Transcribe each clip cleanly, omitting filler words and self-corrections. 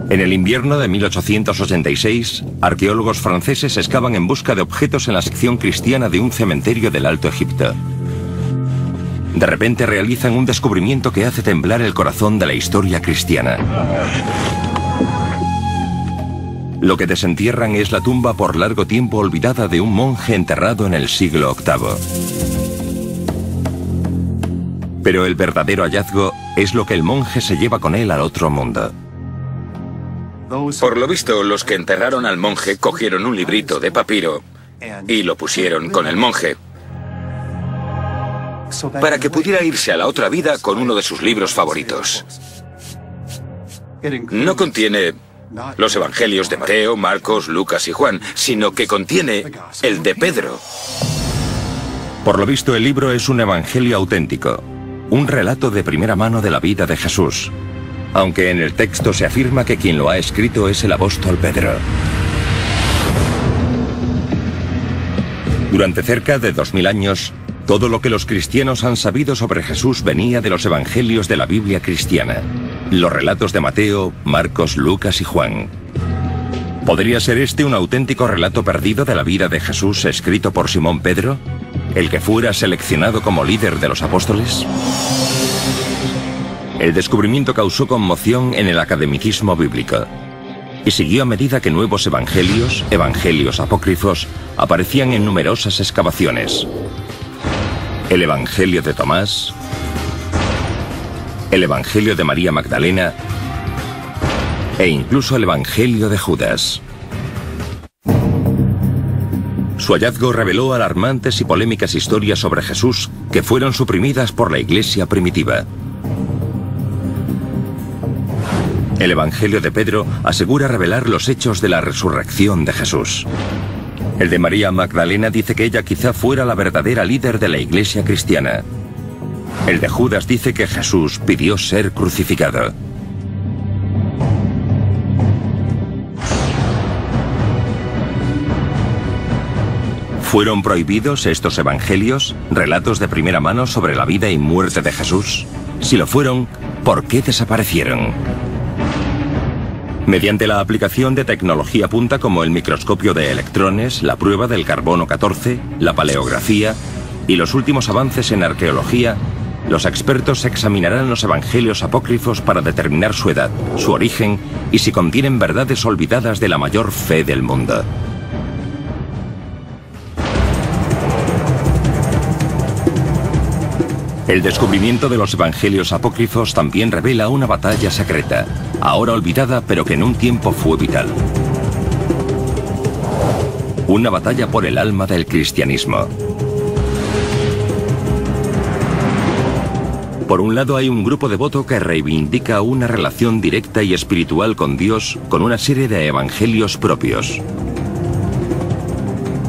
En el invierno de 1886, arqueólogos franceses excavan en busca de objetos en la sección cristiana de un cementerio del Alto Egipto. De repente realizan un descubrimiento que hace temblar el corazón de la historia cristiana. Lo que desentierran es la tumba por largo tiempo olvidada de un monje enterrado en el siglo VIII. Pero el verdadero hallazgo es lo que el monje se lleva con él al otro mundo. Por lo visto, los que enterraron al monje cogieron un librito de papiro y lo pusieron con el monje, para que pudiera irse a la otra vida con uno de sus libros favoritos. No contiene los evangelios de Mateo, Marcos, Lucas y Juan, sino que contiene el de Pedro. Por lo visto, el libro es un evangelio auténtico, un relato de primera mano de la vida de Jesús, aunque en el texto se afirma que quien lo ha escrito es el apóstol Pedro. Durante cerca de 2000 años, todo lo que los cristianos han sabido sobre Jesús venía de los evangelios de la Biblia cristiana, los relatos de Mateo, Marcos, Lucas y Juan. ¿Podría ser este un auténtico relato perdido de la vida de Jesús escrito por Simón Pedro, el que fuera seleccionado como líder de los apóstoles? El descubrimiento causó conmoción en el academicismo bíblico y siguió a medida que nuevos evangelios apócrifos, aparecían en numerosas excavaciones. El Evangelio de Tomás, el Evangelio de María Magdalena e incluso el Evangelio de Judas. Su hallazgo reveló alarmantes y polémicas historias sobre Jesús que fueron suprimidas por la Iglesia primitiva. El Evangelio de Pedro asegura revelar los hechos de la resurrección de Jesús. El de María Magdalena dice que ella quizá fuera la verdadera líder de la Iglesia cristiana. El de Judas dice que Jesús pidió ser crucificado. ¿Fueron prohibidos estos evangelios, relatos de primera mano sobre la vida y muerte de Jesús? Si lo fueron, ¿por qué desaparecieron? Mediante la aplicación de tecnología punta como el microscopio de electrones, la prueba del carbono 14, la paleografía y los últimos avances en arqueología, los expertos examinarán los evangelios apócrifos para determinar su edad, su origen y si contienen verdades olvidadas de la mayor fe del mundo. El descubrimiento de los evangelios apócrifos también revela una batalla secreta, ahora olvidada pero que en un tiempo fue vital. Una batalla por el alma del cristianismo. Por un lado hay un grupo devoto que reivindica una relación directa y espiritual con Dios con una serie de evangelios propios.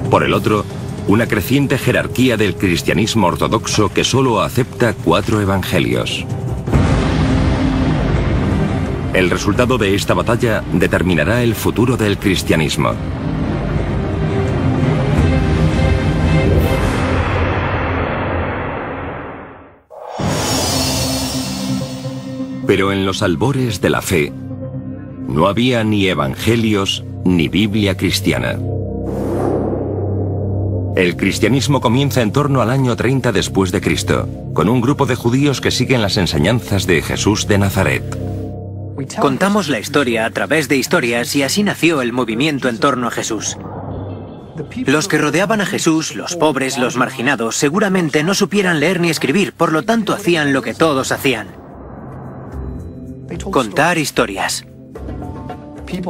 Por el otro, una creciente jerarquía del cristianismo ortodoxo que solo acepta 4 evangelios. El resultado de esta batalla determinará el futuro del cristianismo. Pero en los albores de la fe, no había ni evangelios ni Biblia cristiana. El cristianismo comienza en torno al año 30 después de Cristo, con un grupo de judíos que siguen las enseñanzas de Jesús de Nazaret. Contamos la historia a través de historias y así nació el movimiento en torno a Jesús. Los que rodeaban a Jesús, los pobres, los marginados, seguramente no supieran leer ni escribir, por lo tanto hacían lo que todos hacían: contar historias.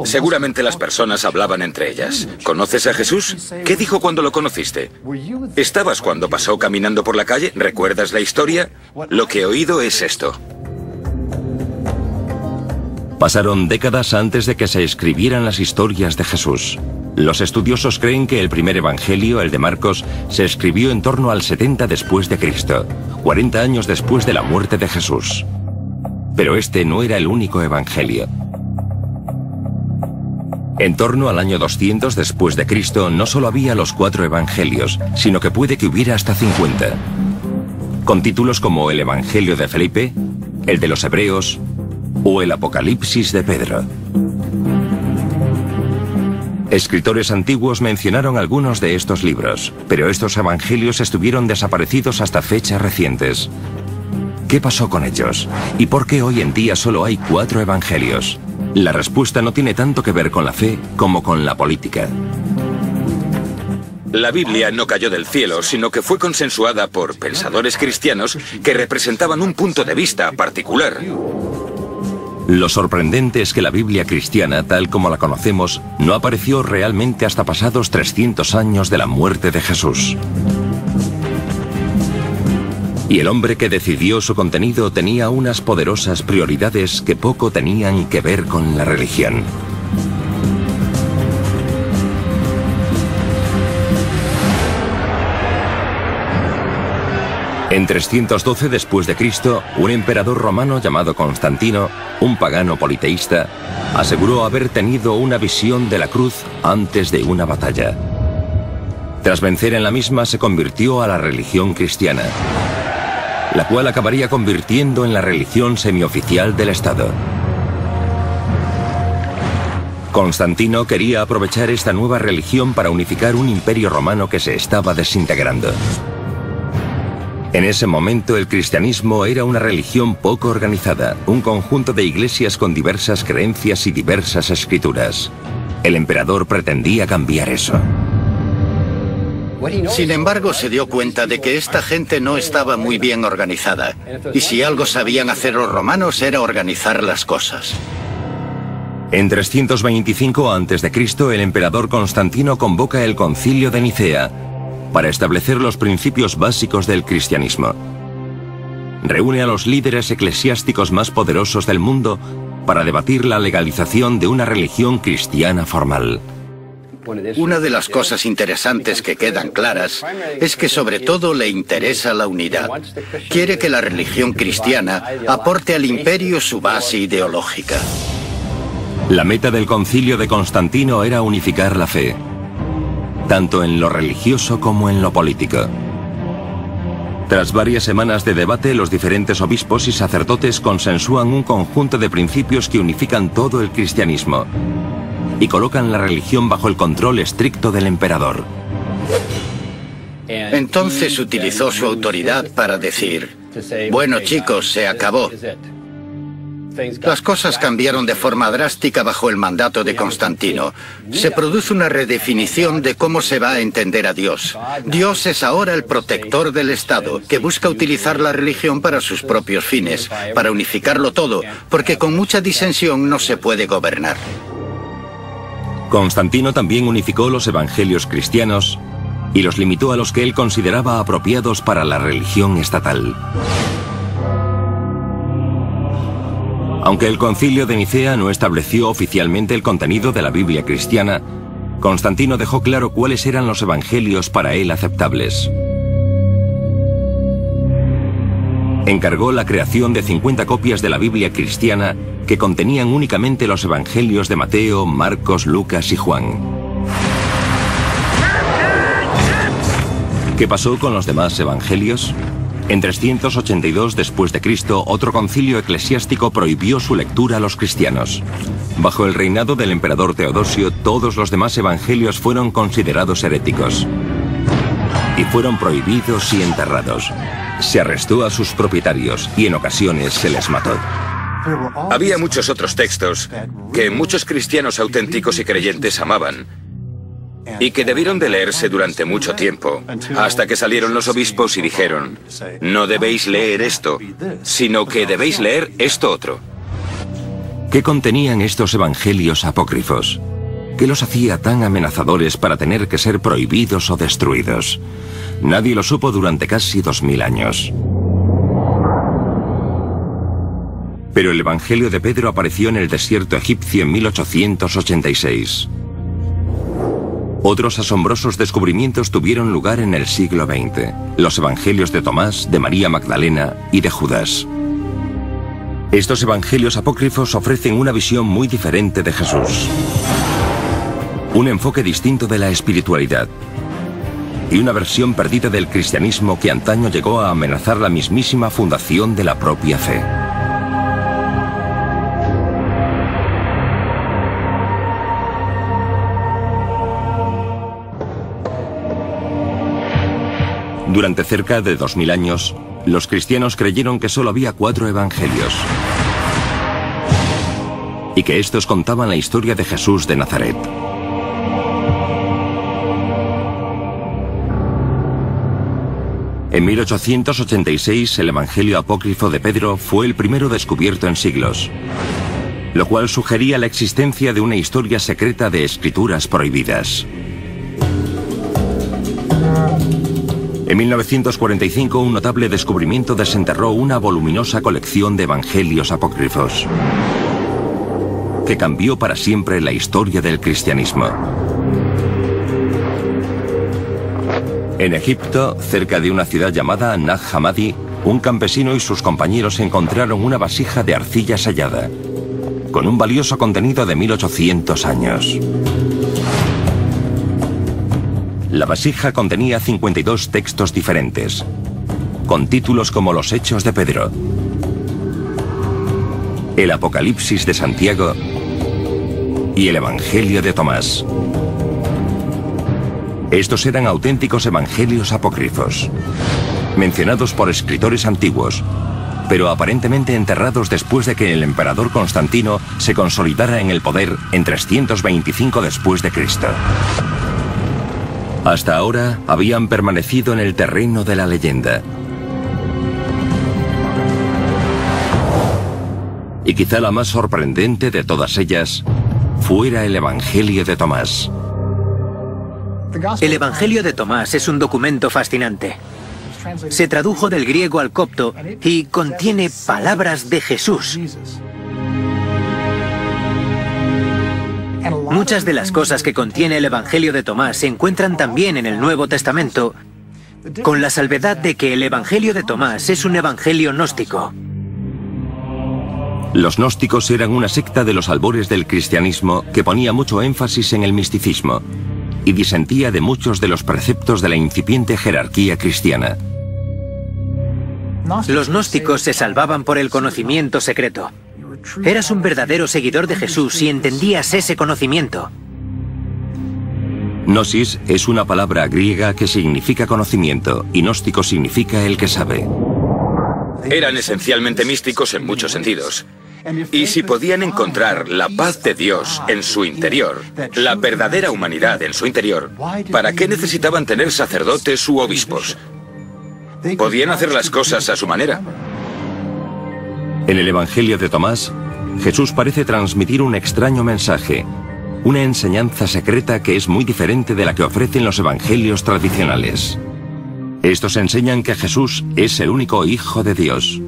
Seguramente las personas hablaban entre ellas. ¿Conoces a Jesús? ¿Qué dijo cuando lo conociste? ¿Estabas cuando pasó caminando por la calle? ¿Recuerdas la historia? Lo que he oído es esto. Pasaron décadas antes de que se escribieran las historias de Jesús. Los estudiosos creen que el primer evangelio, el de Marcos, se escribió en torno al 70 después de Cristo, 40 años después de la muerte de Jesús. Pero este no era el único evangelio. En torno al año 200 después de Cristo no solo había los 4 evangelios, sino que puede que hubiera hasta 50. Con títulos como el Evangelio de Felipe, el de los Hebreos o el Apocalipsis de Pedro. Escritores antiguos mencionaron algunos de estos libros, pero estos evangelios estuvieron desaparecidos hasta fechas recientes. ¿Qué pasó con ellos? ¿Y por qué hoy en día solo hay 4 evangelios? La respuesta no tiene tanto que ver con la fe como con la política. La Biblia no cayó del cielo, sino que fue consensuada por pensadores cristianos que representaban un punto de vista particular. Lo sorprendente es que la Biblia cristiana, tal como la conocemos, no apareció realmente hasta pasados 300 años de la muerte de Jesús. Y el hombre que decidió su contenido tenía unas poderosas prioridades que poco tenían que ver con la religión. En 312 después de Cristo, un emperador romano llamado Constantino, un pagano politeísta, aseguró haber tenido una visión de la cruz antes de una batalla. Tras vencer en la misma, se convirtió a la religión cristiana, la cual acabaría convirtiendo en la religión semioficial del Estado. Constantino quería aprovechar esta nueva religión para unificar un imperio romano que se estaba desintegrando. En ese momento el cristianismo era una religión poco organizada, un conjunto de iglesias con diversas creencias y diversas escrituras. El emperador pretendía cambiar eso. Sin embargo, se dio cuenta de que esta gente no estaba muy bien organizada, y si algo sabían hacer los romanos era organizar las cosas. En 325 a.C., el emperador Constantino convoca el Concilio de Nicea para establecer los principios básicos del cristianismo. Reúne a los líderes eclesiásticos más poderosos del mundo para debatir la legalización de una religión cristiana formal. Una de las cosas interesantes que quedan claras es que sobre todo le interesa la unidad. Quiere que la religión cristiana aporte al imperio su base ideológica. La meta del Concilio de Constantino era unificar la fe, tanto en lo religioso como en lo político. Tras varias semanas de debate, los diferentes obispos y sacerdotes consensúan un conjunto de principios que unifican todo el cristianismo y colocan la religión bajo el control estricto del emperador. Entonces utilizó su autoridad para decir: bueno, chicos, se acabó. Las cosas cambiaron de forma drástica bajo el mandato de Constantino. Se produce una redefinición de cómo se va a entender a Dios. Dios es ahora el protector del Estado, que busca utilizar la religión para sus propios fines, para unificarlo todo, porque con mucha disensión no se puede gobernar. Constantino también unificó los evangelios cristianos y los limitó a los que él consideraba apropiados para la religión estatal. Aunque el Concilio de Nicea no estableció oficialmente el contenido de la Biblia cristiana, Constantino dejó claro cuáles eran los evangelios para él aceptables. Encargó la creación de 50 copias de la Biblia cristiana que contenían únicamente los evangelios de Mateo, Marcos, Lucas y Juan. ¿Qué pasó con los demás evangelios? En 382 después de Cristo, otro concilio eclesiástico prohibió su lectura a los cristianos. Bajo el reinado del emperador Teodosio, todos los demás evangelios fueron considerados heréticos y fueron prohibidos y enterrados. Se arrestó a sus propietarios y en ocasiones se les mató. Había muchos otros textos que muchos cristianos auténticos y creyentes amaban y que debieron de leerse durante mucho tiempo, hasta que salieron los obispos y dijeron: no debéis leer esto, sino que debéis leer esto otro. ¿Qué contenían estos evangelios apócrifos? ¿Qué los hacía tan amenazadores para tener que ser prohibidos o destruidos? Nadie lo supo durante casi 2000 años. Pero el Evangelio de Pedro apareció en el desierto egipcio en 1886. Otros asombrosos descubrimientos tuvieron lugar en el siglo XX. Los evangelios de Tomás, de María Magdalena y de Judas. Estos evangelios apócrifos ofrecen una visión muy diferente de Jesús. Un enfoque distinto de la espiritualidad. Y una versión perdida del cristianismo que antaño llegó a amenazar la mismísima fundación de la propia fe. Durante cerca de 2000 años, los cristianos creyeron que solo había 4 evangelios y que estos contaban la historia de Jesús de Nazaret. En 1886, el Evangelio apócrifo de Pedro fue el primero descubierto en siglos, lo cual sugería la existencia de una historia secreta de escrituras prohibidas. En 1945, un notable descubrimiento desenterró una voluminosa colección de evangelios apócrifos, que cambió para siempre la historia del cristianismo. En Egipto, cerca de una ciudad llamada Nag Hammadi, un campesino y sus compañeros encontraron una vasija de arcilla sellada, con un valioso contenido de 1800 años. La vasija contenía 52 textos diferentes, con títulos como los Hechos de Pedro, el Apocalipsis de Santiago y el Evangelio de Tomás. Estos eran auténticos evangelios apócrifos, mencionados por escritores antiguos, pero aparentemente enterrados después de que el emperador Constantino se consolidara en el poder en 325 después de Cristo. Hasta ahora habían permanecido en el terreno de la leyenda. Y quizá la más sorprendente de todas ellas fuera el Evangelio de Tomás. El Evangelio de Tomás es un documento fascinante. Se tradujo del griego al copto y contiene palabras de Jesús. Muchas de las cosas que contiene el Evangelio de Tomás se encuentran también en el Nuevo Testamento, con la salvedad de que el Evangelio de Tomás es un evangelio gnóstico. Los gnósticos eran una secta de los albores del cristianismo que ponía mucho énfasis en el misticismo y disentía de muchos de los preceptos de la incipiente jerarquía cristiana. Los gnósticos se salvaban por el conocimiento secreto. Eras un verdadero seguidor de Jesús si entendías ese conocimiento. Gnosis es una palabra griega que significa conocimiento y gnóstico significa el que sabe. Eran esencialmente místicos en muchos sentidos. Y si podían encontrar la paz de Dios en su interior, la verdadera humanidad en su interior, ¿para qué necesitaban tener sacerdotes u obispos? Podían hacer las cosas a su manera. En el Evangelio de Tomás, Jesús parece transmitir un extraño mensaje, una enseñanza secreta que es muy diferente de la que ofrecen los evangelios tradicionales. Estos enseñan que Jesús es el único Hijo de Dios.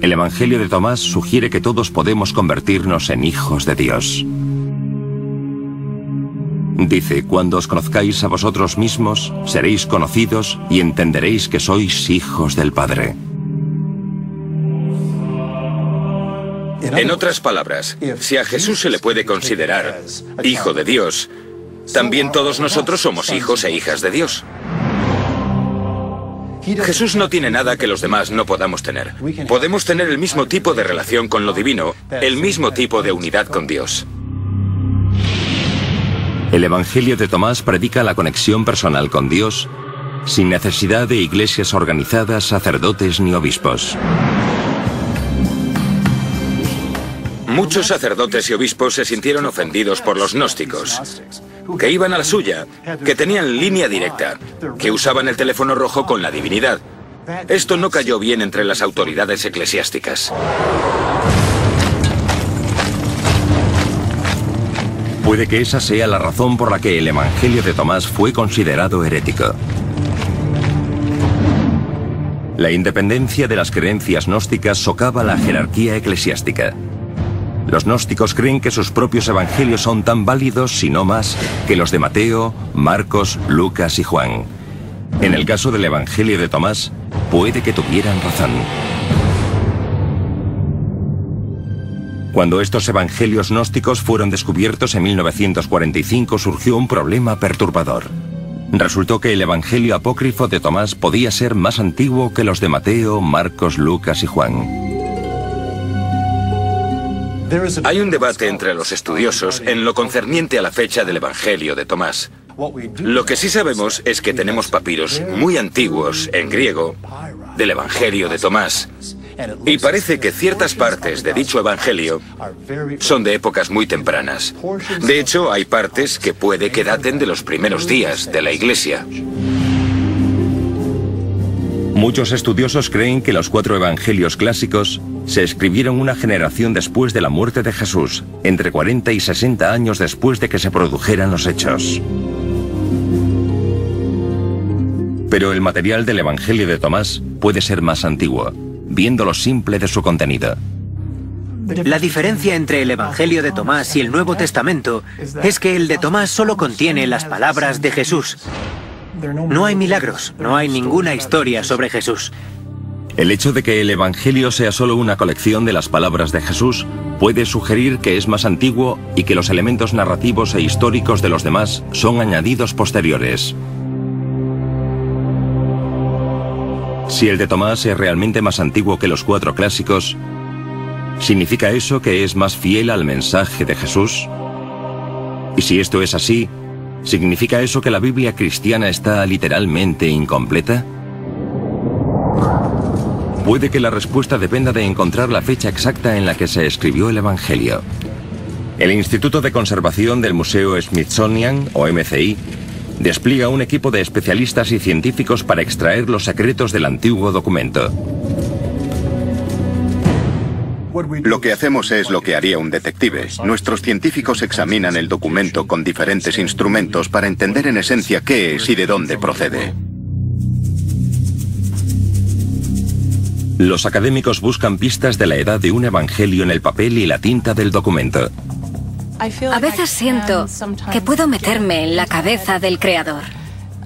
El Evangelio de Tomás sugiere que todos podemos convertirnos en hijos de Dios. Dice, cuando os conozcáis a vosotros mismos, seréis conocidos y entenderéis que sois hijos del Padre. En otras palabras, si a Jesús se le puede considerar hijo de Dios, también todos nosotros somos hijos e hijas de Dios. Jesús no tiene nada que los demás no podamos tener. Podemos tener el mismo tipo de relación con lo divino, el mismo tipo de unidad con Dios. El Evangelio de Tomás predica la conexión personal con Dios, sin necesidad de iglesias organizadas, sacerdotes ni obispos. Muchos sacerdotes y obispos se sintieron ofendidos por los gnósticos, que iban a la suya, que tenían línea directa, que usaban el teléfono rojo con la divinidad. Esto no cayó bien entre las autoridades eclesiásticas. Puede que esa sea la razón por la que el Evangelio de Tomás fue considerado herético. La independencia de las creencias gnósticas socava la jerarquía eclesiástica. Los gnósticos creen que sus propios evangelios son tan válidos, si no más, que los de Mateo, Marcos, Lucas y Juan. En el caso del Evangelio de Tomás, puede que tuvieran razón. Cuando estos evangelios gnósticos fueron descubiertos en 1945, surgió un problema perturbador. Resultó que el Evangelio apócrifo de Tomás podía ser más antiguo que los de Mateo, Marcos, Lucas y Juan. Hay un debate entre los estudiosos en lo concerniente a la fecha del Evangelio de Tomás. Lo que sí sabemos es que tenemos papiros muy antiguos en griego del Evangelio de Tomás. Y parece que ciertas partes de dicho evangelio son de épocas muy tempranas. De hecho, hay partes que puede que daten de los primeros días de la Iglesia. Muchos estudiosos creen que los 4 evangelios clásicos se escribieron una generación después de la muerte de Jesús, entre 40 y 60 años después de que se produjeran los hechos. Pero el material del Evangelio de Tomás puede ser más antiguo, viendo lo simple de su contenido. La diferencia entre el Evangelio de Tomás y el Nuevo Testamento es que el de Tomás solo contiene las palabras de Jesús. No hay milagros, no hay ninguna historia sobre Jesús. El hecho de que el Evangelio sea solo una colección de las palabras de Jesús puede sugerir que es más antiguo y que los elementos narrativos e históricos de los demás son añadidos posteriores. Si el de Tomás es realmente más antiguo que los 4 clásicos, ¿significa eso que es más fiel al mensaje de Jesús? Y si esto es así, ¿significa eso que la Biblia cristiana está literalmente incompleta? Puede que la respuesta dependa de encontrar la fecha exacta en la que se escribió el Evangelio. El Instituto de Conservación del Museo Smithsonian, o MCI, despliega un equipo de especialistas y científicos para extraer los secretos del antiguo documento. Lo que hacemos es lo que haría un detective. Nuestros científicos examinan el documento con diferentes instrumentos para entender en esencia qué es y de dónde procede. Los académicos buscan pistas de la edad de un evangelio en el papel y la tinta del documento. A veces siento que puedo meterme en la cabeza del creador,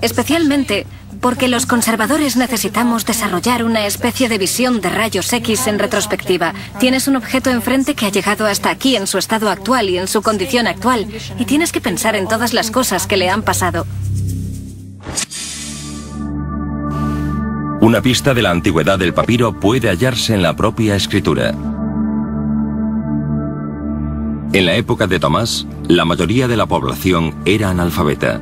especialmente porque los conservadores necesitamos desarrollar una especie de visión de rayos X en retrospectiva. Tienes un objeto enfrente que ha llegado hasta aquí en su estado actual y en su condición actual, y tienes que pensar en todas las cosas que le han pasado. Una pista de la antigüedad del papiro puede hallarse en la propia escritura. En la época de Tomás, la mayoría de la población era analfabeta.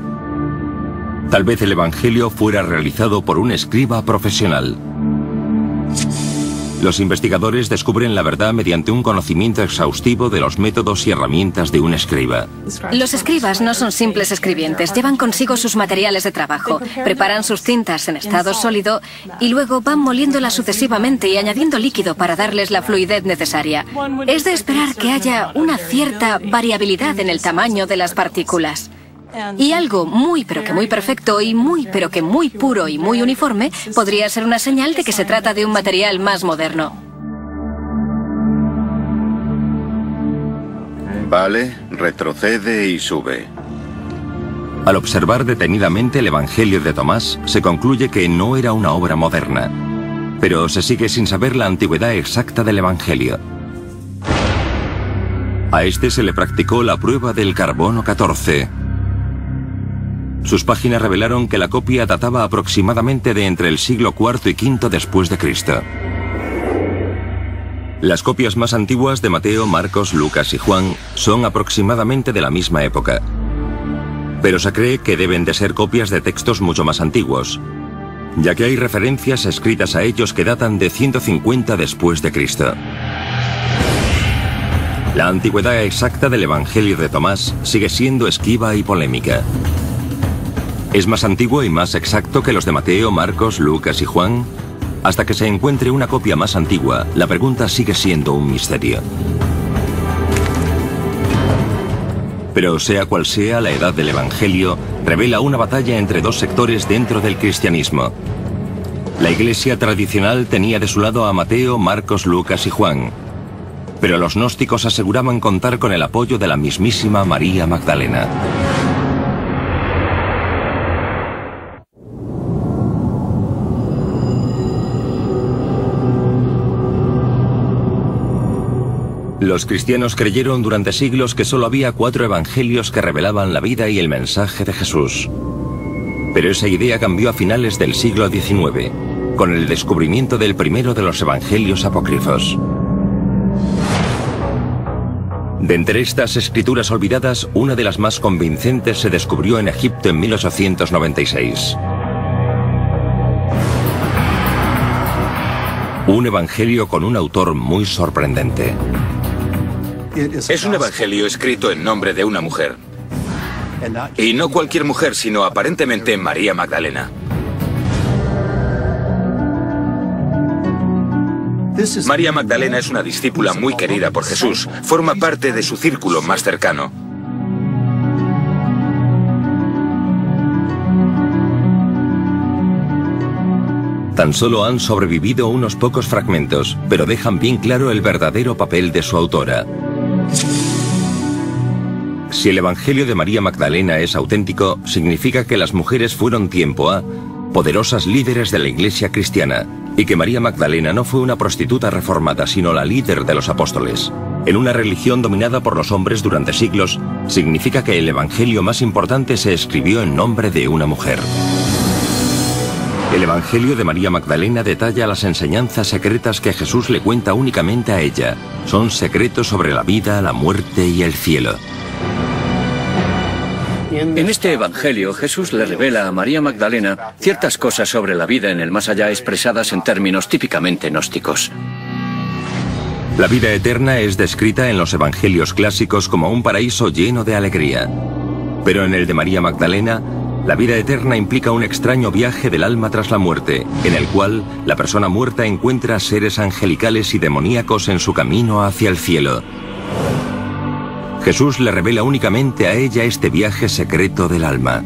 Tal vez el Evangelio fuera realizado por un escriba profesional. Los investigadores descubren la verdad mediante un conocimiento exhaustivo de los métodos y herramientas de un escriba. Los escribas no son simples escribientes, llevan consigo sus materiales de trabajo, preparan sus tintas en estado sólido y luego van moliéndolas sucesivamente y añadiendo líquido para darles la fluidez necesaria. Es de esperar que haya una cierta variabilidad en el tamaño de las partículas. Y algo muy pero que muy perfecto y muy pero que muy puro y muy uniforme podría ser una señal de que se trata de un material más moderno. Vale, retrocede y sube. Al observar detenidamente el Evangelio de Tomás, se concluye que no era una obra moderna, pero se sigue sin saber la antigüedad exacta del Evangelio. A este se le practicó la prueba del carbono 14. Sus páginas revelaron que la copia databa aproximadamente de entre el siglo IV y V después de Cristo. Las copias más antiguas de Mateo, Marcos, Lucas y Juan son aproximadamente de la misma época. Pero se cree que deben de ser copias de textos mucho más antiguos, ya que hay referencias escritas a ellos que datan de 150 después de Cristo. La antigüedad exacta del Evangelio de Tomás sigue siendo esquiva y polémica. ¿Es más antiguo y más exacto que los de Mateo, Marcos, Lucas y Juan? Hasta que se encuentre una copia más antigua, la pregunta sigue siendo un misterio. Pero sea cual sea, la edad del Evangelio revela una batalla entre dos sectores dentro del cristianismo. La Iglesia tradicional tenía de su lado a Mateo, Marcos, Lucas y Juan, pero los gnósticos aseguraban contar con el apoyo de la mismísima María Magdalena. Los cristianos creyeron durante siglos que solo había 4 evangelios que revelaban la vida y el mensaje de Jesús. Pero esa idea cambió a finales del siglo XIX, con el descubrimiento del primero de los evangelios apócrifos. De entre estas escrituras olvidadas, una de las más convincentes se descubrió en Egipto en 1896. Un evangelio con un autor muy sorprendente. Es un evangelio escrito en nombre de una mujer. Y no cualquier mujer, sino aparentemente María Magdalena. María Magdalena es una discípula muy querida por Jesús. Forma parte de su círculo más cercano. Tan solo han sobrevivido unos pocos fragmentos, pero dejan bien claro el verdadero papel de su autora. Si el Evangelio de María Magdalena es auténtico, significa que las mujeres fueron tiempo a poderosas líderes de la Iglesia cristiana, y que María Magdalena no fue una prostituta reformada, sino la líder de los apóstoles. En una religión dominada por los hombres durante siglos, significa que el Evangelio más importante se escribió en nombre de una mujer. El Evangelio de María Magdalena detalla las enseñanzas secretas que Jesús le cuenta únicamente a ella. Son secretos sobre la vida, la muerte y el cielo. En este Evangelio, Jesús le revela a María Magdalena ciertas cosas sobre la vida en el más allá expresadas en términos típicamente gnósticos. La vida eterna es descrita en los evangelios clásicos como un paraíso lleno de alegría. Pero en el de María Magdalena, la vida eterna implica un extraño viaje del alma tras la muerte, en el cual la persona muerta encuentra seres angelicales y demoníacos en su camino hacia el cielo. Jesús le revela únicamente a ella este viaje secreto del alma.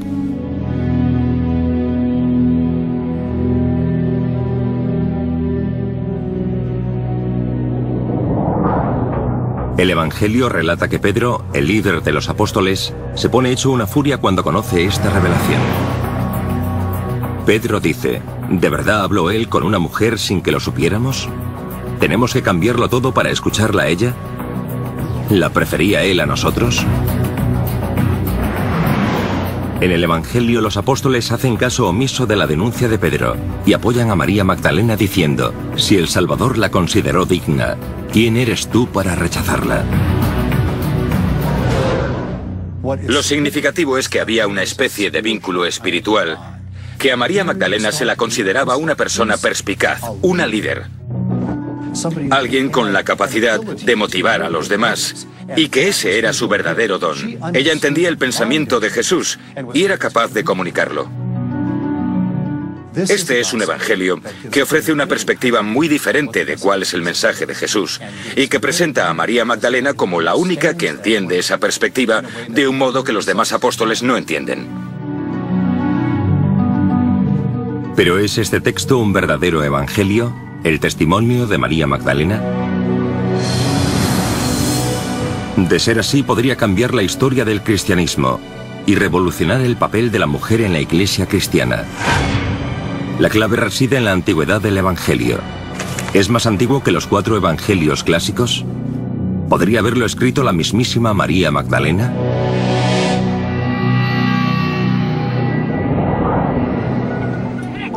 El Evangelio relata que Pedro, el líder de los apóstoles, se pone hecho una furia cuando conoce esta revelación. Pedro dice, ¿de verdad habló él con una mujer sin que lo supiéramos? ¿Tenemos que cambiarlo todo para escucharla a ella? ¿La prefería él a nosotros? En el Evangelio los apóstoles hacen caso omiso de la denuncia de Pedro y apoyan a María Magdalena diciendo, si el Salvador la consideró digna, ¿quién eres tú para rechazarla? Lo significativo es que había una especie de vínculo espiritual, que a María Magdalena se la consideraba una persona perspicaz, una líder. Alguien con la capacidad de motivar a los demás, y que ese era su verdadero don. Ella entendía el pensamiento de Jesús y era capaz de comunicarlo. Este es un evangelio que ofrece una perspectiva muy diferente de cuál es el mensaje de Jesús y que presenta a María Magdalena como la única que entiende esa perspectiva de un modo que los demás apóstoles no entienden. ¿Pero es este texto un verdadero evangelio? ¿El testimonio de María Magdalena? De ser así, podría cambiar la historia del cristianismo y revolucionar el papel de la mujer en la Iglesia cristiana. La clave reside en la antigüedad del Evangelio. ¿Es más antiguo que los 4 evangelios clásicos? ¿Podría haberlo escrito la mismísima María Magdalena?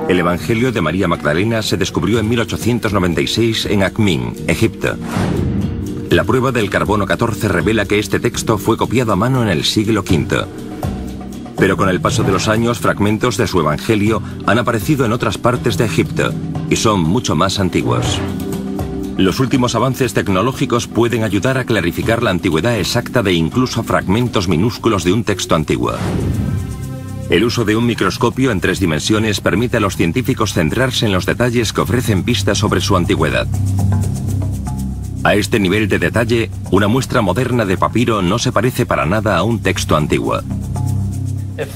El Evangelio de María Magdalena se descubrió en 1896 en Akhmim, Egipto. La prueba del carbono 14 revela que este texto fue copiado a mano en el siglo V. Pero con el paso de los años, fragmentos de su Evangelio han aparecido en otras partes de Egipto y son mucho más antiguos. Los últimos avances tecnológicos pueden ayudar a clarificar la antigüedad exacta de incluso fragmentos minúsculos de un texto antiguo. El uso de un microscopio en 3 dimensiones permite a los científicos centrarse en los detalles que ofrecen pistas sobre su antigüedad. A este nivel de detalle, una muestra moderna de papiro no se parece para nada a un texto antiguo.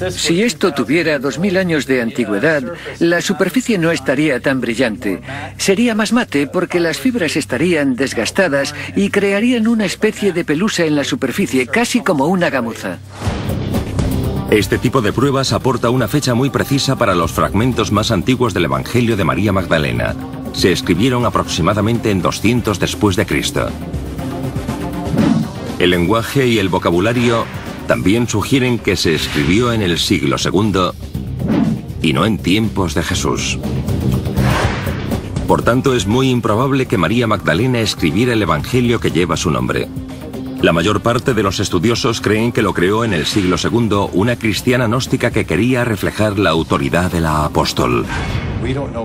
Si esto tuviera 2000 años de antigüedad, la superficie no estaría tan brillante. Sería más mate porque las fibras estarían desgastadas y crearían una especie de pelusa en la superficie, casi como una gamuza. Este tipo de pruebas aporta una fecha muy precisa para los fragmentos más antiguos del Evangelio de María Magdalena. Se escribieron aproximadamente en 200 después de Cristo. El lenguaje y el vocabulario también sugieren que se escribió en el siglo II y no en tiempos de Jesús. Por tanto, es muy improbable que María Magdalena escribiera el Evangelio que lleva su nombre. La mayor parte de los estudiosos creen que lo creó en el siglo II una cristiana gnóstica que quería reflejar la autoridad de la apóstol.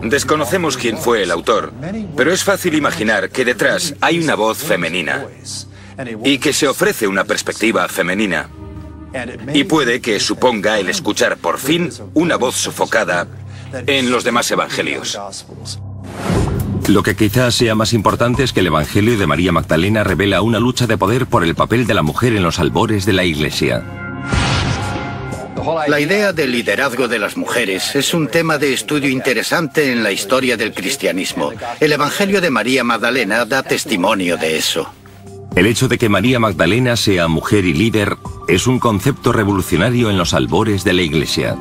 Desconocemos quién fue el autor, pero es fácil imaginar que detrás hay una voz femenina y que se ofrece una perspectiva femenina. Y puede que suponga el escuchar por fin una voz sofocada en los demás evangelios. Lo que quizás sea más importante es que el Evangelio de María Magdalena revela una lucha de poder por el papel de la mujer en los albores de la Iglesia. La idea del liderazgo de las mujeres es un tema de estudio interesante en la historia del cristianismo. El Evangelio de María Magdalena da testimonio de eso. El hecho de que María Magdalena sea mujer y líder es un concepto revolucionario en los albores de la Iglesia.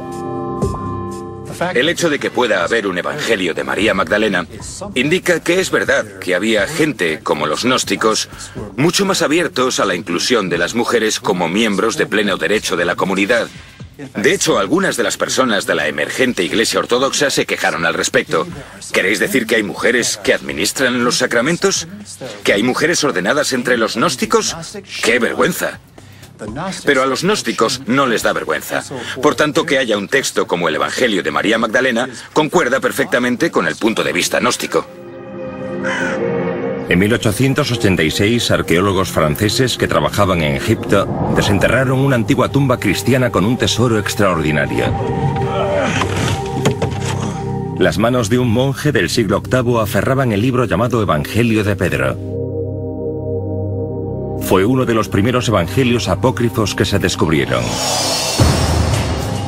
El hecho de que pueda haber un evangelio de María Magdalena indica que es verdad que había gente, como los gnósticos, mucho más abiertos a la inclusión de las mujeres como miembros de pleno derecho de la comunidad. De hecho, algunas de las personas de la emergente Iglesia Ortodoxa se quejaron al respecto. ¿Queréis decir que hay mujeres que administran los sacramentos? ¿Que hay mujeres ordenadas entre los gnósticos? ¡Qué vergüenza! Pero a los gnósticos no les da vergüenza. Por tanto, que haya un texto como el Evangelio de María Magdalena concuerda perfectamente con el punto de vista gnóstico. En 1886, arqueólogos franceses que trabajaban en Egipto desenterraron una antigua tumba cristiana con un tesoro extraordinario. Las manos de un monje del siglo VIII aferraban el libro llamado Evangelio de Pedro. Fue uno de los primeros evangelios apócrifos que se descubrieron.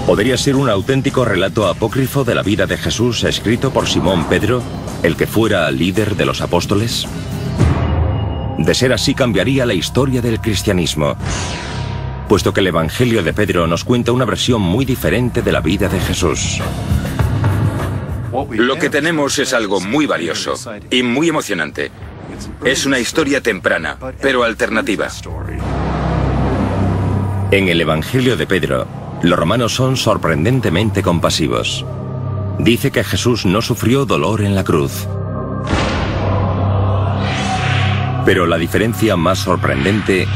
¿Podría ser un auténtico relato apócrifo de la vida de Jesús escrito por Simón Pedro, el que fuera líder de los apóstoles? De ser así, cambiaría la historia del cristianismo, puesto que el Evangelio de Pedro nos cuenta una versión muy diferente de la vida de Jesús. Lo que tenemos es algo muy valioso y muy emocionante. Es una historia temprana, pero alternativa. En el Evangelio de Pedro, los romanos son sorprendentemente compasivos. Dice que Jesús no sufrió dolor en la cruz. Pero la diferencia más sorprendente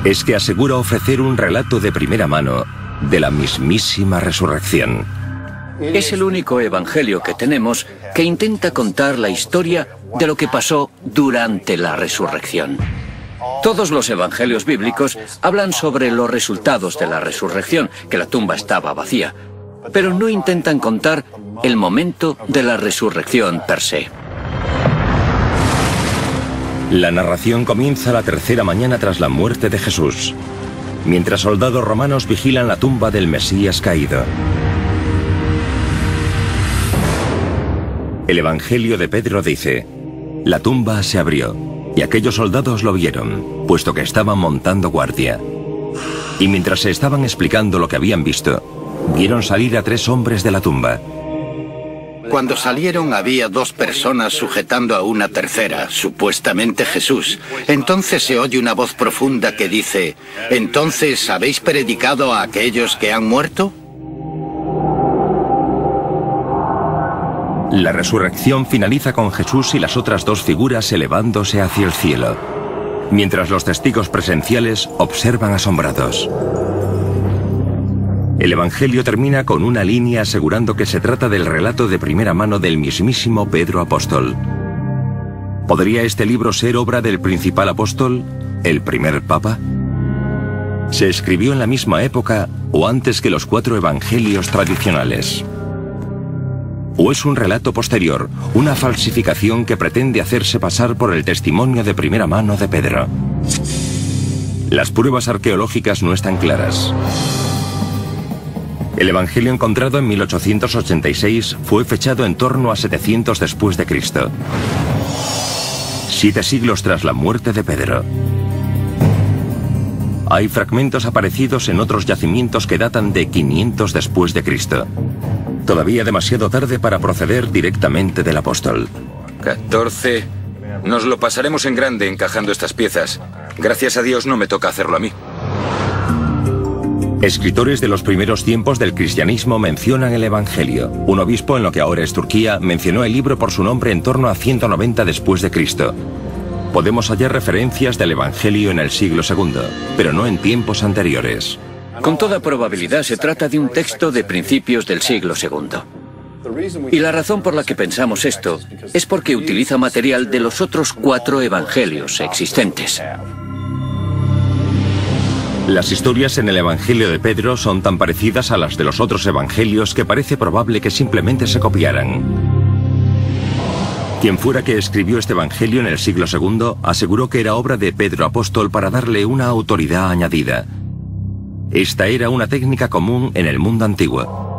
es que asegura ofrecer un relato de primera mano de la mismísima resurrección. Es el único evangelio que tenemos que intenta contar la historia de lo que pasó durante la resurrección. Todos los evangelios bíblicos hablan sobre los resultados de la resurrección, que la tumba estaba vacía, pero no intentan contar el momento de la resurrección per se. La narración comienza la tercera mañana tras la muerte de Jesús, mientras soldados romanos vigilan la tumba del Mesías caído. El Evangelio de Pedro dice: la tumba se abrió, y aquellos soldados lo vieron, puesto que estaban montando guardia. Y mientras se estaban explicando lo que habían visto, vieron salir a 3 hombres de la tumba. Cuando salieron había 2 personas sujetando a una tercera, supuestamente Jesús. Entonces se oye una voz profunda que dice: ¿entonces habéis predicado a aquellos que han muerto? La resurrección finaliza con Jesús y las otras 2 figuras elevándose hacia el cielo, mientras los testigos presenciales observan asombrados. El Evangelio termina con una línea asegurando que se trata del relato de primera mano del mismísimo Pedro apóstol. ¿Podría este libro ser obra del principal apóstol, el primer papa? ¿Se escribió en la misma época o antes que los 4 evangelios tradicionales? ¿O es un relato posterior, una falsificación que pretende hacerse pasar por el testimonio de primera mano de Pedro? Las pruebas arqueológicas no están claras. El Evangelio encontrado en 1886 fue fechado en torno a 700 después de Cristo, 7 siglos tras la muerte de Pedro. Hay fragmentos aparecidos en otros yacimientos que datan de 500 después de Cristo. Todavía demasiado tarde para proceder directamente del apóstol. 14. Nos lo pasaremos en grande encajando estas piezas. Gracias a Dios no me toca hacerlo a mí. Escritores de los primeros tiempos del cristianismo mencionan el Evangelio. Un obispo en lo que ahora es Turquía mencionó el libro por su nombre en torno a 190 después de Cristo. Podemos hallar referencias del Evangelio en el siglo II, pero no en tiempos anteriores. Con toda probabilidad se trata de un texto de principios del siglo II. Y la razón por la que pensamos esto es porque utiliza material de los otros 4 evangelios existentes. Las historias en el Evangelio de Pedro son tan parecidas a las de los otros evangelios que parece probable que simplemente se copiaran. Quien fuera que escribió este evangelio en el siglo II aseguró que era obra de Pedro apóstol para darle una autoridad añadida. Esta era una técnica común en el mundo antiguo.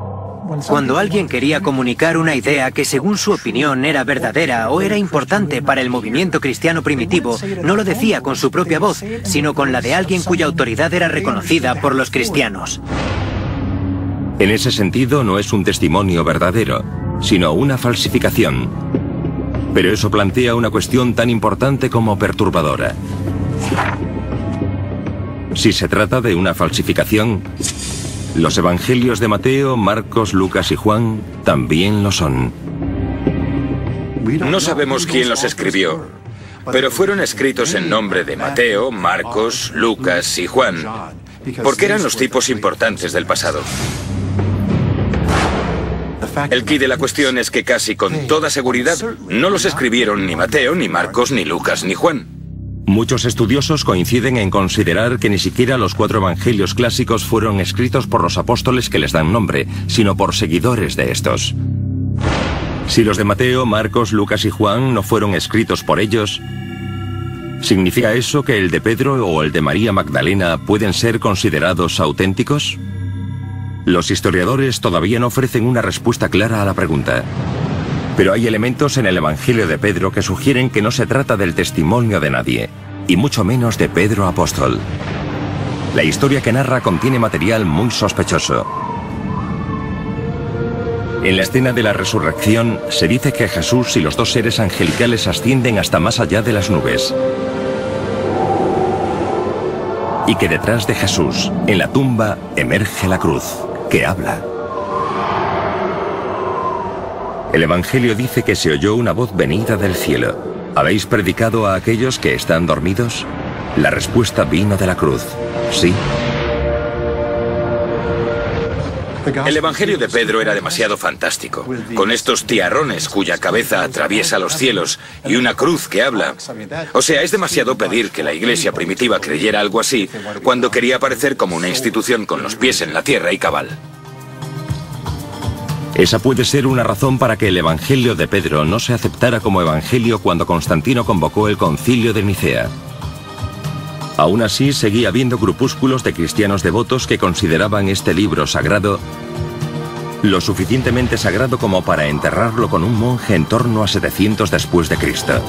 Cuando alguien quería comunicar una idea que según su opinión era verdadera o era importante para el movimiento cristiano primitivo, no lo decía con su propia voz, sino con la de alguien cuya autoridad era reconocida por los cristianos. En ese sentido no es un testimonio verdadero, sino una falsificación. Pero eso plantea una cuestión tan importante como perturbadora. Si se trata de una falsificación, los evangelios de Mateo, Marcos, Lucas y Juan también lo son. No sabemos quién los escribió, pero fueron escritos en nombre de Mateo, Marcos, Lucas y Juan, porque eran los tipos importantes del pasado. El quid de la cuestión es que casi con toda seguridad no los escribieron ni Mateo, ni Marcos, ni Lucas, ni Juan. Muchos estudiosos coinciden en considerar que ni siquiera los 4 evangelios clásicos fueron escritos por los apóstoles que les dan nombre, sino por seguidores de estos. Si los de Mateo, Marcos, Lucas y Juan no fueron escritos por ellos, ¿significa eso que el de Pedro o el de María Magdalena pueden ser considerados auténticos? Los historiadores todavía no ofrecen una respuesta clara a la pregunta. Pero hay elementos en el Evangelio de Pedro que sugieren que no se trata del testimonio de nadie, y mucho menos de Pedro apóstol. La historia que narra contiene material muy sospechoso. En la escena de la resurrección se dice que Jesús y los 2 seres angelicales ascienden hasta más allá de las nubes. Y que detrás de Jesús, en la tumba, emerge la cruz, que habla. El Evangelio dice que se oyó una voz venida del cielo. ¿Habéis predicado a aquellos que están dormidos? La respuesta vino de la cruz. Sí. El Evangelio de Pedro era demasiado fantástico, con estos tiarrones cuya cabeza atraviesa los cielos y una cruz que habla. O sea, es demasiado pedir que la iglesia primitiva creyera algo así cuando quería aparecer como una institución con los pies en la tierra y cabal. Esa puede ser una razón para que el Evangelio de Pedro no se aceptara como evangelio cuando Constantino convocó el Concilio de Nicea. Aún así, seguía habiendo grupúsculos de cristianos devotos que consideraban este libro sagrado lo suficientemente sagrado como para enterrarlo con un monje en torno a 700 después de Cristo.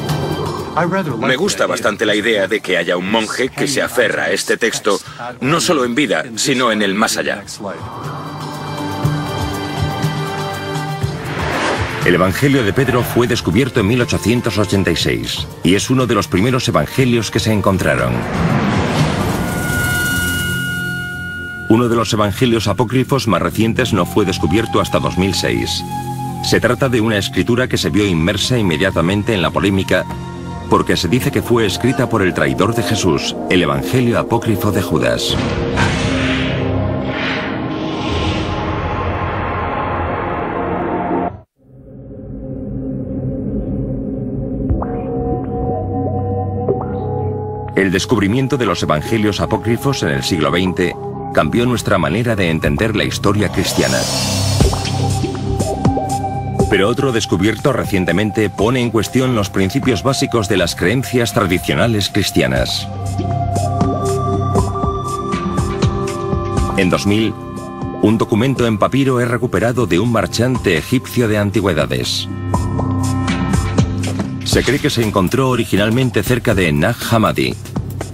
Me gusta bastante la idea de que haya un monje que se aferra a este texto no solo en vida, sino en el más allá. El Evangelio de Pedro fue descubierto en 1886 y es uno de los primeros evangelios que se encontraron. Uno de los evangelios apócrifos más recientes no fue descubierto hasta 2006. Se trata de una escritura que se vio inmersa inmediatamente en la polémica porque se dice que fue escrita por el traidor de Jesús, el Evangelio apócrifo de Judas. El descubrimiento de los evangelios apócrifos en el siglo XX cambió nuestra manera de entender la historia cristiana. Pero otro descubierto recientemente pone en cuestión los principios básicos de las creencias tradicionales cristianas. En 2000, un documento en papiro es recuperado de un marchante egipcio de antigüedades. Se cree que se encontró originalmente cerca de Nag Hammadi,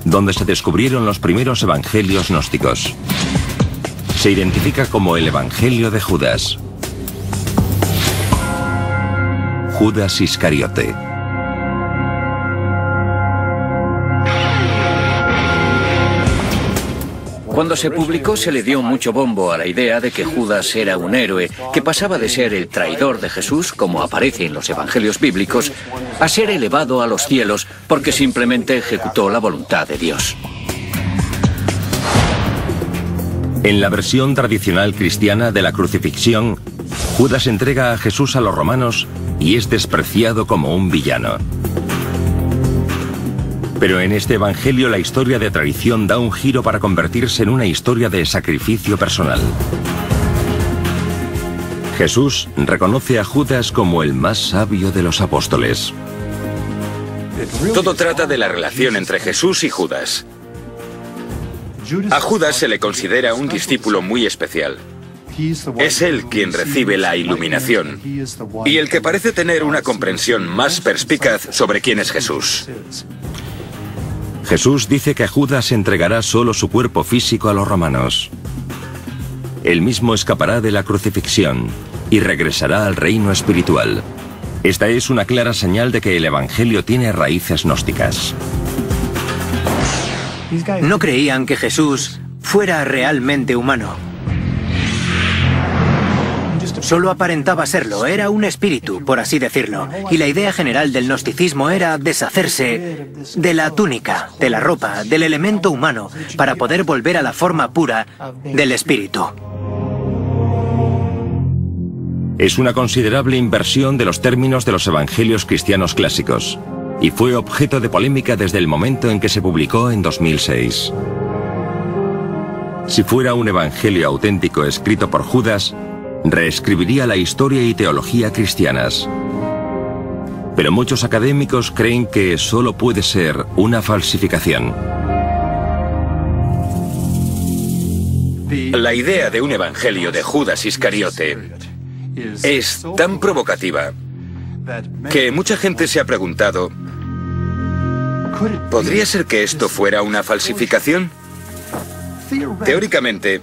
donde se descubrieron los primeros evangelios gnósticos. Se identifica como el Evangelio de Judas. Judas Iscariote. Cuando se publicó se le dio mucho bombo a la idea de que Judas era un héroe, que pasaba de ser el traidor de Jesús, como aparece en los evangelios bíblicos, a ser elevado a los cielos porque simplemente ejecutó la voluntad de Dios. En la versión tradicional cristiana de la crucifixión, Judas entrega a Jesús a los romanos y es despreciado como un villano. Pero en este evangelio la historia de traición da un giro para convertirse en una historia de sacrificio personal. Jesús reconoce a Judas como el más sabio de los apóstoles. Todo trata de la relación entre Jesús y Judas. A Judas se le considera un discípulo muy especial. Es él quien recibe la iluminación y el que parece tener una comprensión más perspicaz sobre quién es Jesús. Jesús dice que Judas entregará solo su cuerpo físico a los romanos. Él mismo escapará de la crucifixión y regresará al reino espiritual. Esta es una clara señal de que el evangelio tiene raíces gnósticas. No creían que Jesús fuera realmente humano. Solo aparentaba serlo, era un espíritu, por así decirlo. Y la idea general del gnosticismo era deshacerse de la túnica, de la ropa, del elemento humano, para poder volver a la forma pura del espíritu. Es una considerable inversión de los términos de los evangelios cristianos clásicos, y fue objeto de polémica desde el momento en que se publicó en 2006. Si fuera un evangelio auténtico escrito por Judas, reescribiría la historia y teología cristianas. Pero muchos académicos creen que solo puede ser una falsificación. La idea de un evangelio de Judas Iscariote es tan provocativa que mucha gente se ha preguntado, ¿podría ser que esto fuera una falsificación? Teóricamente,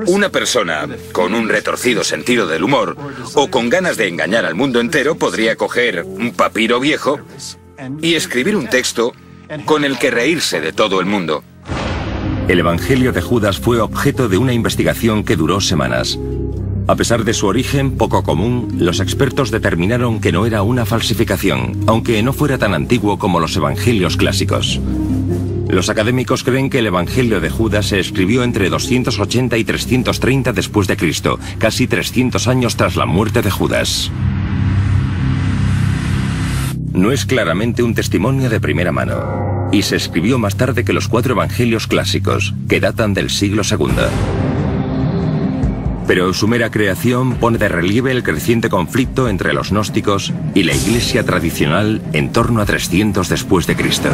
una persona con un retorcido sentido del humor o con ganas de engañar al mundo entero podría coger un papiro viejo y escribir un texto con el que reírse de todo el mundo. El evangelio de Judas fue objeto de una investigación que duró semanas. A pesar de su origen poco común, los expertos determinaron que no era una falsificación, aunque no fuera tan antiguo como los evangelios clásicos. Los académicos creen que el evangelio de Judas se escribió entre 280 y 330 después de Cristo, casi 300 años tras la muerte de Judas. No es claramente un testimonio de primera mano, y se escribió más tarde que los 4 evangelios clásicos, que datan del siglo II. Pero su mera creación pone de relieve el creciente conflicto entre los gnósticos y la iglesia tradicional en torno a 300 después de Cristo.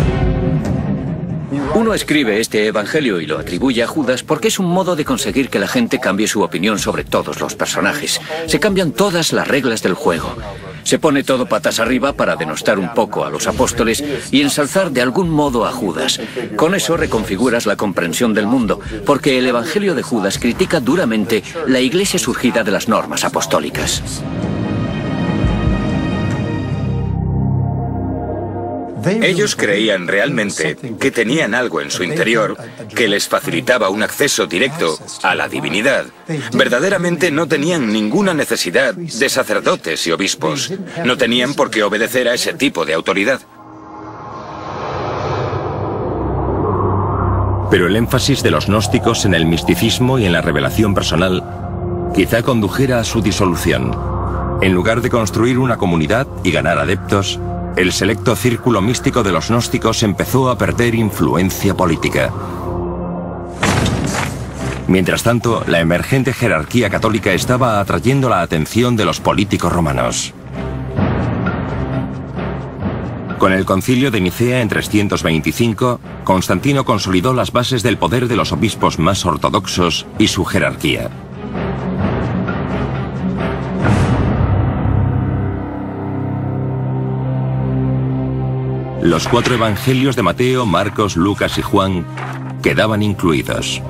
Uno escribe este evangelio y lo atribuye a Judas porque es un modo de conseguir que la gente cambie su opinión sobre todos los personajes. Se cambian todas las reglas del juego. Se pone todo patas arriba para denostar un poco a los apóstoles y ensalzar de algún modo a Judas. Con eso reconfiguras la comprensión del mundo, porque el evangelio de Judas critica duramente la iglesia surgida de las normas apostólicas. Ellos creían realmente que tenían algo en su interior que les facilitaba un acceso directo a la divinidad. Verdaderamente no tenían ninguna necesidad de sacerdotes y obispos. No tenían por qué obedecer a ese tipo de autoridad. Pero el énfasis de los gnósticos en el misticismo y en la revelación personal quizá condujera a su disolución. En lugar de construir una comunidad y ganar adeptos, el selecto círculo místico de los gnósticos empezó a perder influencia política. Mientras tanto, la emergente jerarquía católica estaba atrayendo la atención de los políticos romanos. Con el concilio de Nicea en 325, Constantino consolidó las bases del poder de los obispos más ortodoxos y su jerarquía. Los 4 evangelios de Mateo, Marcos, Lucas y Juan quedaban incluidos.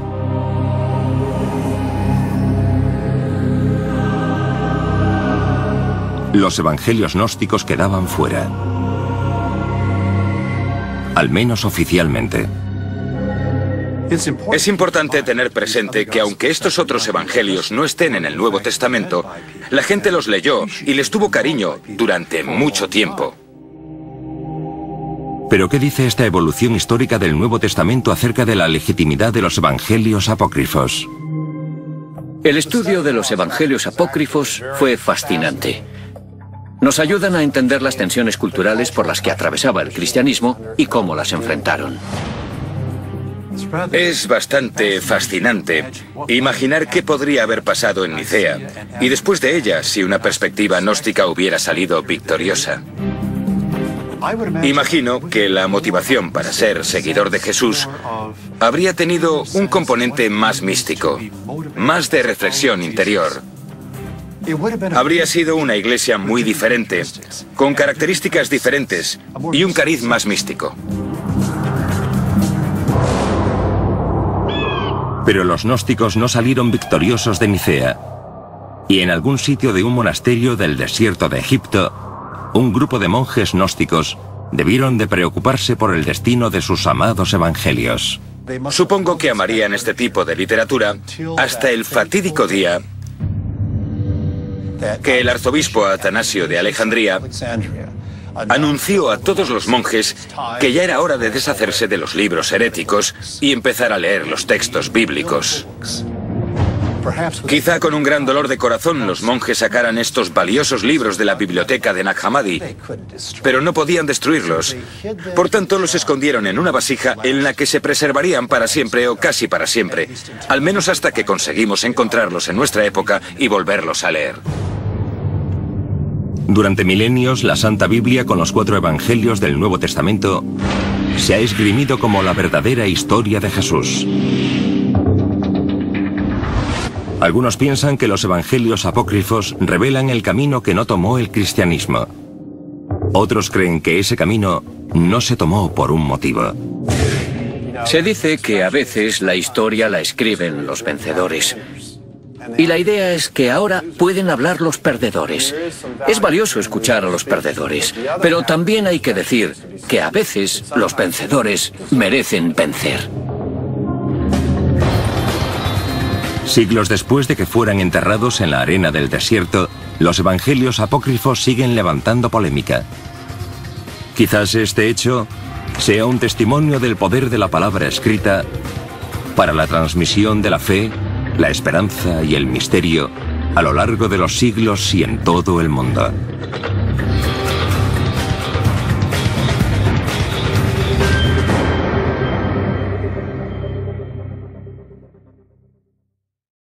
Los evangelios gnósticos quedaban fuera. Al menos oficialmente. Es importante tener presente que aunque estos otros evangelios no estén en el Nuevo Testamento, la gente los leyó y les tuvo cariño durante mucho tiempo. ¿Pero qué dice esta evolución histórica del Nuevo Testamento acerca de la legitimidad de los evangelios apócrifos? El estudio de los evangelios apócrifos fue fascinante. Nos ayudan a entender las tensiones culturales por las que atravesaba el cristianismo y cómo las enfrentaron. Es bastante fascinante imaginar qué podría haber pasado en Nicea y después de ella si una perspectiva gnóstica hubiera salido victoriosa. Imagino que la motivación para ser seguidor de Jesús habría tenido un componente más místico, más de reflexión interior. Habría sido una iglesia muy diferente, con características diferentes y un cariz más místico. Pero los gnósticos no salieron victoriosos de Nicea. Y en algún sitio de un monasterio del desierto de Egipto, un grupo de monjes gnósticos debieron de preocuparse por el destino de sus amados evangelios. Supongo que amarían este tipo de literatura hasta el fatídico día que el arzobispo Atanasio de Alejandría anunció a todos los monjes que ya era hora de deshacerse de los libros heréticos y empezar a leer los textos bíblicos. Quizá con un gran dolor de corazón los monjes sacaran estos valiosos libros de la biblioteca de Nag Hammadi, pero no podían destruirlos. Por tanto, los escondieron en una vasija en la que se preservarían para siempre o casi para siempre, al menos hasta que conseguimos encontrarlos en nuestra época y volverlos a leer. Durante milenios, la Santa Biblia con los 4 evangelios del Nuevo Testamento se ha esgrimido como la verdadera historia de Jesús. Algunos piensan que los evangelios apócrifos revelan el camino que no tomó el cristianismo. Otros creen que ese camino no se tomó por un motivo. Se dice que a veces la historia la escriben los vencedores. Y la idea es que ahora pueden hablar los perdedores. Es valioso escuchar a los perdedores, pero también hay que decir que a veces los vencedores merecen vencer. Siglos después de que fueran enterrados en la arena del desierto, los evangelios apócrifos siguen levantando polémica. Quizás este hecho sea un testimonio del poder de la palabra escrita para la transmisión de la fe, la esperanza y el misterio a lo largo de los siglos y en todo el mundo.